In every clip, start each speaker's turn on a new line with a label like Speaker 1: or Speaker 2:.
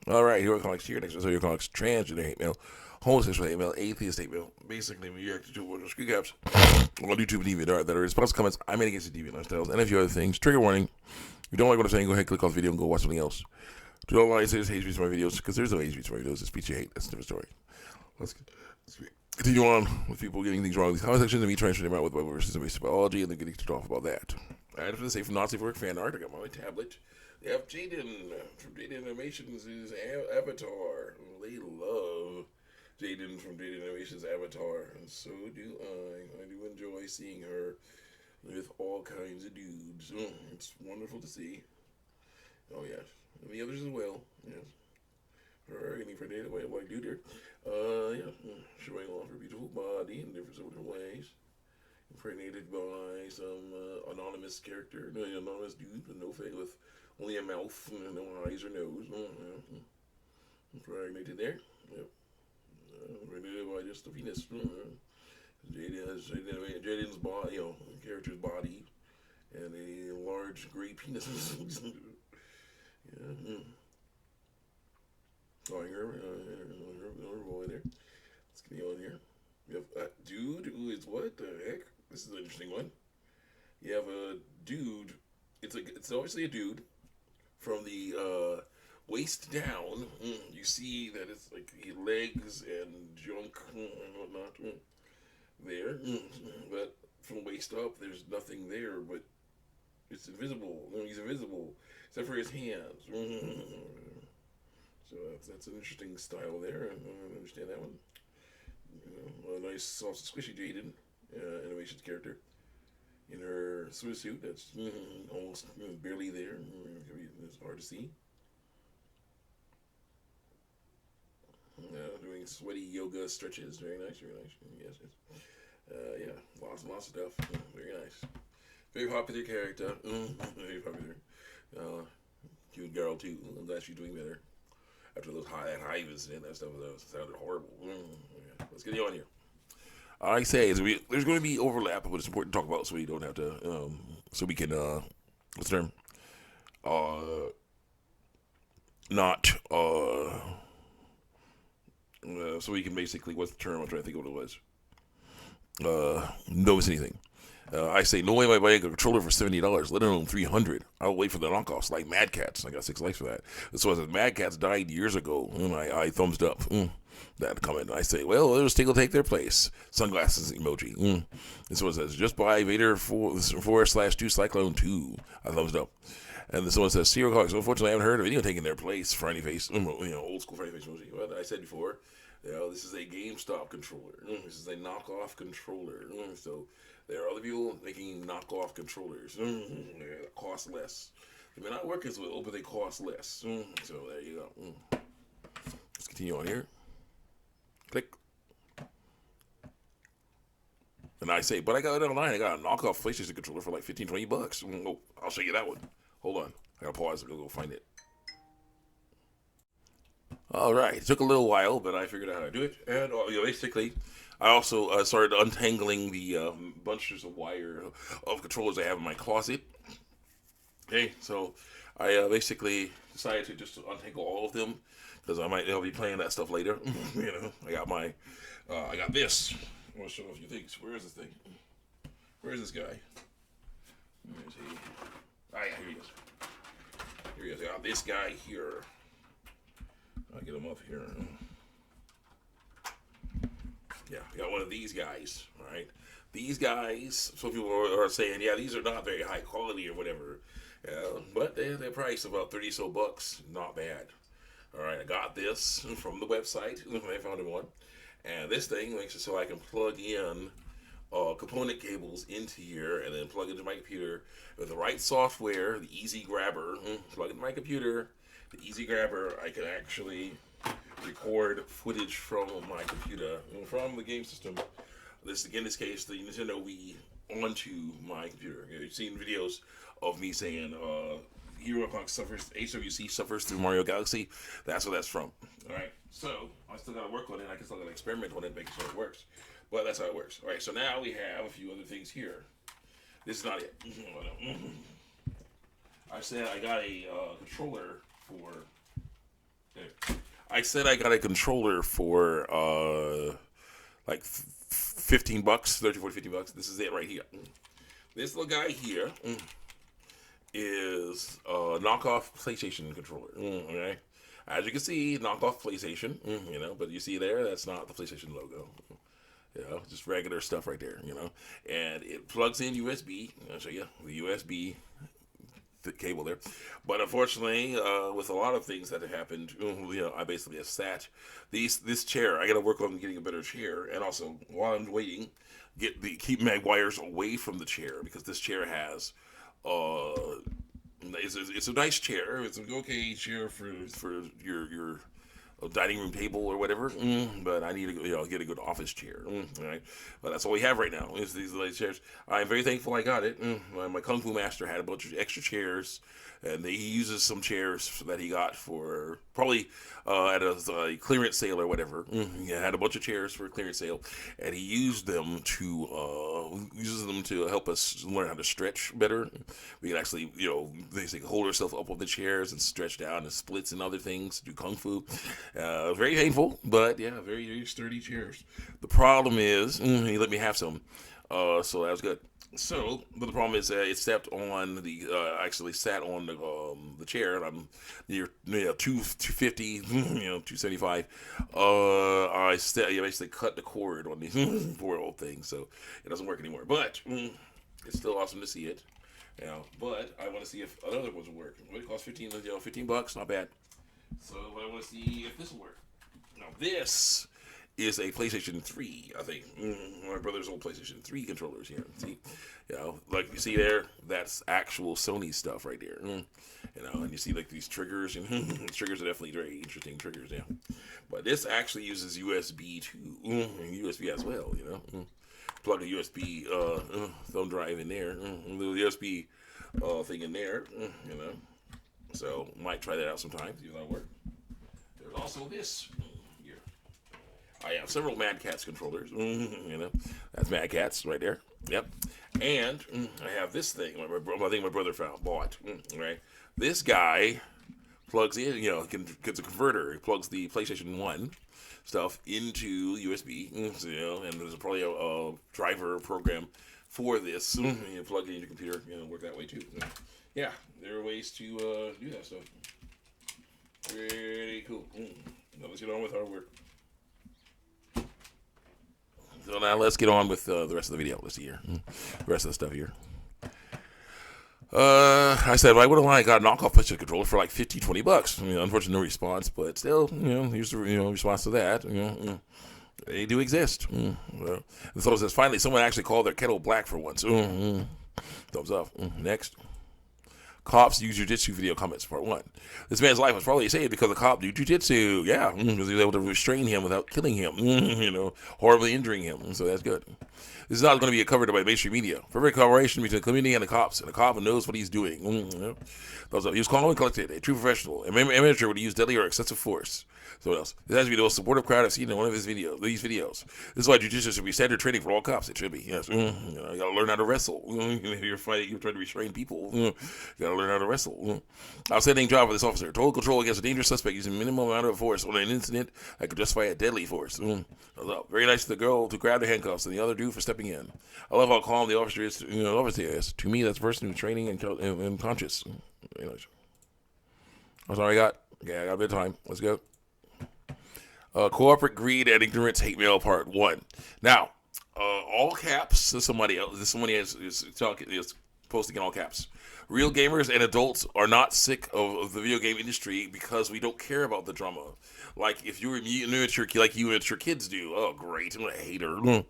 Speaker 1: All right, hero comics here. Next episode, hero comics transgender hate mail, homosexual hate mail, atheist hate mail. Basically, we react to one of the screen caps on YouTube and DeviantArt that are response comments I made against the deviant lifestyles and a few other things. Trigger warning. If you don't like what I'm saying, go ahead, click off the video, and go watch something else. Do not lie, say this hate speech for my videos, because there's no hate speech for my videos. It's speech you hate. That's a different story. Let's continue on with people getting things wrong in these comment sections and me trying to figure out with Bible versus basic biology and then getting ticked off about that. I have to say from Nazi Work fan art, I got my tablet. They have Jaden from Jaden Animations' Avatar. They love Jaden from Jaden Animations' Avatar, and so do I. I do enjoy seeing her with all kinds of dudes. It's wonderful to see. Oh, yes. And the others as well. Yes. Her getting predated by a white dude here. Yeah. Showing off her beautiful body in different ways. Impregnated by some anonymous character. No, anonymous dude with no face, with only a mouth and no eyes or nose. Impregnated there. Yep. Impregnated by just a penis. Jaden's body, character's body, and a large gray penis. Yeah. Drawing her boy there. Let's get on here. You have a dude who is what the heck? This is an interesting one. You have a dude. It's obviously a dude. From the waist down, you see that it's like legs and junk and whatnot there. But from waist up, there's nothing there. But it's invisible. He's invisible except for his hands. So that's an interesting style there. I understand that one. A nice, soft, squishy Jaden animations character in her swimsuit. That's almost barely there. It's hard to see. Doing sweaty yoga stretches. Very nice, very nice. Yes. Yeah, lots of stuff. Very nice. Very popular character. Very popular. Cute girl too. I'm glad she's doing better. After that hive incident, that stuff sounded horrible. Yeah. Let's get you on here. I say there's going to be overlap, but it's important to talk about so we don't have to, so we can, what's the term? Not, so we can basically, what's the term? I'm trying to think of what it was. Don't miss anything. I say, no way am I buying a controller for $70, let alone $300. I'll wait for the knockoffs like Mad Cats. I got 6 likes for that. So as Mad Cats died years ago, I thumbs up. That comment. I say, well, it'll still take their place. Sunglasses emoji. And so it says, just buy Vader 4/2 Cyclone 2. I thumbs up. And then someone says, Serial Comics. Unfortunately, I haven't heard of anyone taking their place. Frowny face. Old school frowny face emoji. Well, I said before, this is a GameStop controller. This is a knockoff controller. So there are other people making knockoff controllers that cost less. They may not work as well, but they cost less. So there you go. Let's continue on here. Click. And I say, but I got it online. I got a knockoff PlayStation controller for like $15-20. Oh, I'll show you that one. Hold on. I gotta pause and go find it. All right. It took a little while, but I figured out how to do it. And basically, I also started untangling the bunches of wire of controllers I have in my closet. Okay, so I basically decided to just untangle all of them because I might be playing that stuff later. I got this. I want to show a few things. Where is this thing? Where is this guy? Where is he? Ah, yeah, here he is. Here he is. I got this guy here. I'll get him up here. Yeah, I got one of these guys, all right? These guys, some people are saying, yeah, these are not very high quality or whatever. But they're priced about 30 so bucks. Not bad. All right, I got this from the website. I found one. And this thing makes it so I can plug in component cables into here and then plug into my computer with the right software, the Easy Grabber. Plug into my computer, the Easy Grabber, I can actually record footage from my computer, from the game system. This, again, in this case, the Nintendo Wii onto my computer. You've seen videos of me saying, Hero Punk suffers, HWC suffers through Mario Galaxy. That's what that's from. Alright, so I still gotta work on it. I can still gotta experiment on it, making sure it works. But that's how it works. Alright, so now we have a few other things here. This is not it. I said I got a controller for. There. I said I got a controller for like $15, 30, 40, $50. This is it right here. This little guy here is a knockoff PlayStation controller. Okay, as you can see, knockoff PlayStation. But you see there, that's not the PlayStation logo. Just regular stuff right there. And it plugs in USB. I'll show you the USB cable there. But unfortunately, with a lot of things that have happened, I basically have sat this chair. I got to work on getting a better chair, and also while I'm waiting, keep my wires away from the chair, because this chair has it's a nice chair. It's an okay chair for your dining room table or whatever. But I need to get a good office chair. Right? But that's all we have right now is these little chairs. I'm very thankful I got it. My Kung Fu master had a bunch of extra chairs, and he uses some chairs that he got for probably at a clearance sale or whatever. He had a bunch of chairs for a clearance sale, and he uses them to help us learn how to stretch better. We can actually, basically hold ourselves up on the chairs and stretch down and splits and other things, do Kung Fu. Very painful, but yeah, very, very sturdy chairs. The problem is, he let me have some, so that was good. So, but the problem is, it stepped on actually sat on the chair, and I'm near 250, 275. I basically cut the cord on these poor old things, so it doesn't work anymore. But it's still awesome to see it. But I want to see if another ones will work. It costs $15, not bad. So I want to see if this will work. Now this is a PlayStation 3, I think. My brother's old PlayStation 3 controllers here. See, like you see there, that's actual Sony stuff right there. And you see like these triggers, and triggers are definitely very interesting triggers. Yeah, but this actually uses USB too, USB as well. Plug a USB thumb drive in there, a little USB thing in there. So might try that out sometime. See if that'll work. There's also this. I have several Mad Catz controllers. That's Mad Catz right there. Yep. And I have this thing. I think my brother bought. Right. This guy plugs in. Gets a converter. He plugs the PlayStation 1 stuff into USB. And there's probably a driver program for this. You plug it in your computer. Work that way too. Yeah. There are ways to do that stuff. Pretty cool. Now let's get on with our work. So now let's get on with the rest of the video. Let's see here. The rest of the stuff here. I said, I would have got a knockoff PlayStation controller for like $15-20. Unfortunately, no response, but still, here's the response to that. They do exist. And so it says, finally, someone actually called their kettle black for once. Thumbs up. Next. Cops use jujitsu video comments, part 1. This man's life was probably saved because the cop knew jujitsu. Yeah, because he was able to restrain him without killing him, horribly injuring him. So that's good. This is not going to be covered by mainstream media. Perfect collaboration between the community and the cops. And the cop knows what he's doing. Thumbs up. He was calm and collected, a true professional. An amateur would use deadly or excessive force. So what else? This has to be the most supportive crowd I've seen in one of these videos. This is why jiu-jitsu should be standard training for all cops. It should be. Yes. You gotta learn how to wrestle. You're fighting. You're trying to restrain people. You gotta learn how to wrestle. Outstanding job for this officer. Total control against a dangerous suspect using minimum amount of force on an incident that could justify a deadly force. Very nice to the girl to grab the handcuffs and the other dude for stepping in. I love how calm the officer is. To me, that's a person who's training and conscious. Very nice. That's all I got. Yeah, I got a bit of time. Let's go. Corporate greed and ignorance hate mail part 1. Now, all caps. Somebody is posting in all caps. Real gamers and adults are not sick of the video game industry because we don't care about the drama. Like if you're immature, like you and your kids do. Oh, great! I'm a hater.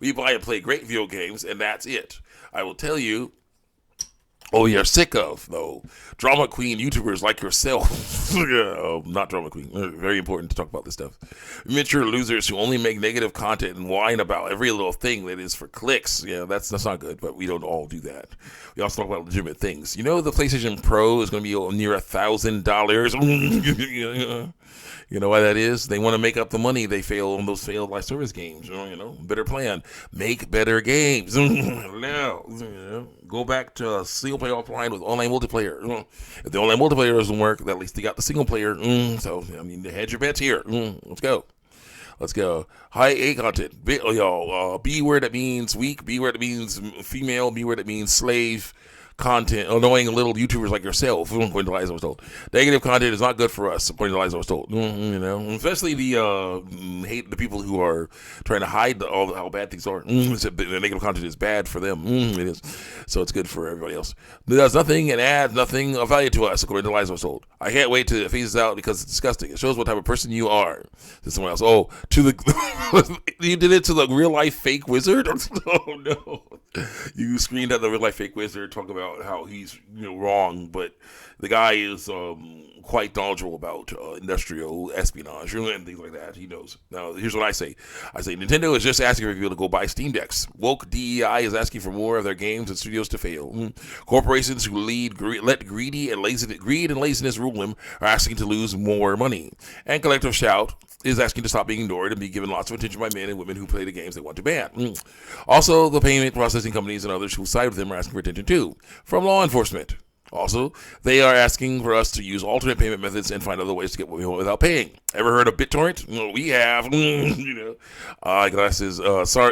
Speaker 1: We buy and play great video games, and that's it. I will tell you. Oh, you're sick of, though. Drama queen YouTubers like yourself. Not drama queen. Very important to talk about this stuff. Immature losers who only make negative content and whine about every little thing that is for clicks. Yeah, that's not good, but we don't all do that. We also talk about legitimate things. The PlayStation Pro is going to be near $1,000. You know why that is? They want to make up the money they fail on those failed live service games. Better plan. Make better games. Now, go back to single play offline with online multiplayer. If the online multiplayer doesn't work, at least they got the single player. So, I mean, hedge your bets here. Let's go. Let's go. High A content. B word that means weak. B word that means female. B word that means slave. Content, annoying little YouTubers like yourself, according to Liza was told. Negative content is not good for us, according to Liza was told. You know, especially the people who are trying to hide how bad things are. The negative content is bad for them. It is, so it's good for everybody else. It does nothing and adds nothing of value to us, according to Liza was told. I can't wait to phase this out because it's disgusting. It shows what type of person you are. To someone else. Oh, to the you did it to the real life fake wizard. Oh no. You screened at the real life fake wizard, talk about how he's wrong, but the guy is quite knowledgeable about industrial espionage and things like that. He knows. Now, here's what I say. I say Nintendo is just asking for people to go buy Steam Decks. Woke DEI is asking for more of their games and studios to fail. Corporations who let greed and laziness rule them are asking to lose more money. And Collective Shout is asking to stop being ignored and be given lots of attention by men and women who play the games they want to ban. Also, the payment processing companies and others who side with them are asking for attention too, from law enforcement. Also, they are asking for us to use alternate payment methods and find other ways to get what we want without paying. Ever heard of BitTorrent? No, we have. Glasses,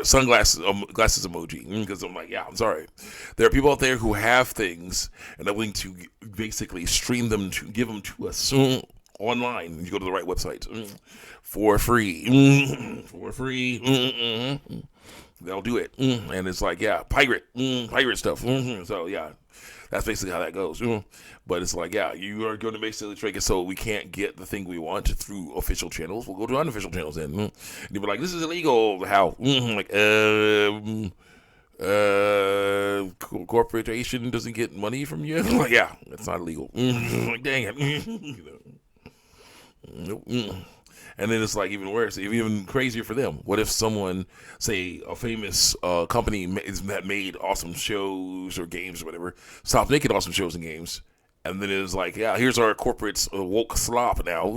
Speaker 1: sunglasses, glasses emoji. Because I'm like, yeah, I'm sorry. There are people out there who have things and are willing to basically stream them to give them to us online. You go to the right website for free. For free. They'll do it. And it's like, yeah, pirate stuff. So, yeah. That's basically how that goes. But it's like, yeah, you are going to basically trade it so we can't get the thing we want through official channels. We'll go to unofficial channels then. And you'll be like, this is illegal. How? Corporation doesn't get money from you? Like, yeah, it's not illegal. Like, dang it. Nope. And then it's like even worse, even crazier for them. What if someone, say, a famous company that made awesome shows or games or whatever, stopped making awesome shows and games, and then it's like, yeah, here's our corporate's woke slop now.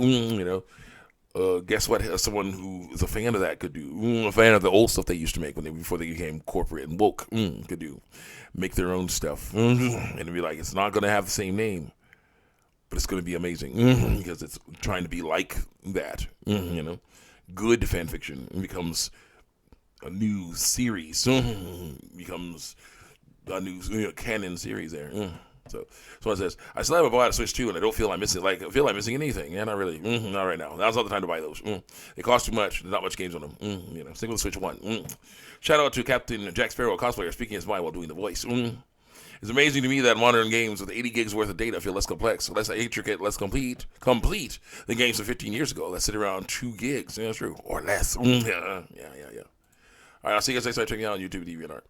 Speaker 1: Guess what? Someone who is a fan of that could do. A fan of the old stuff they used to make before they became corporate and woke could do. Make their own stuff. And it'd be like, it's not going to have the same name, but it's going to be amazing because it's trying to be like that. Good fan fiction becomes a new series. Becomes a new canon series there. So it says, I still haven't bought a Switch 2 and I don't feel I'm missing anything. Yeah, not really. Not right now. Now's not the time to buy those. They cost too much. There's not much games on them. Stick with the Switch 1. Shout out to Captain Jack Sparrow, cosplayer, speaking his mind while doing the voice. It's amazing to me that modern games with 80 gigs worth of data feel less complex, less intricate, less complete than games from 15 years ago that sit around 2 gigs. Yeah, that's true. Or less. Yeah. All right, I'll see you guys next time. Check me out on YouTube, DeviantArt.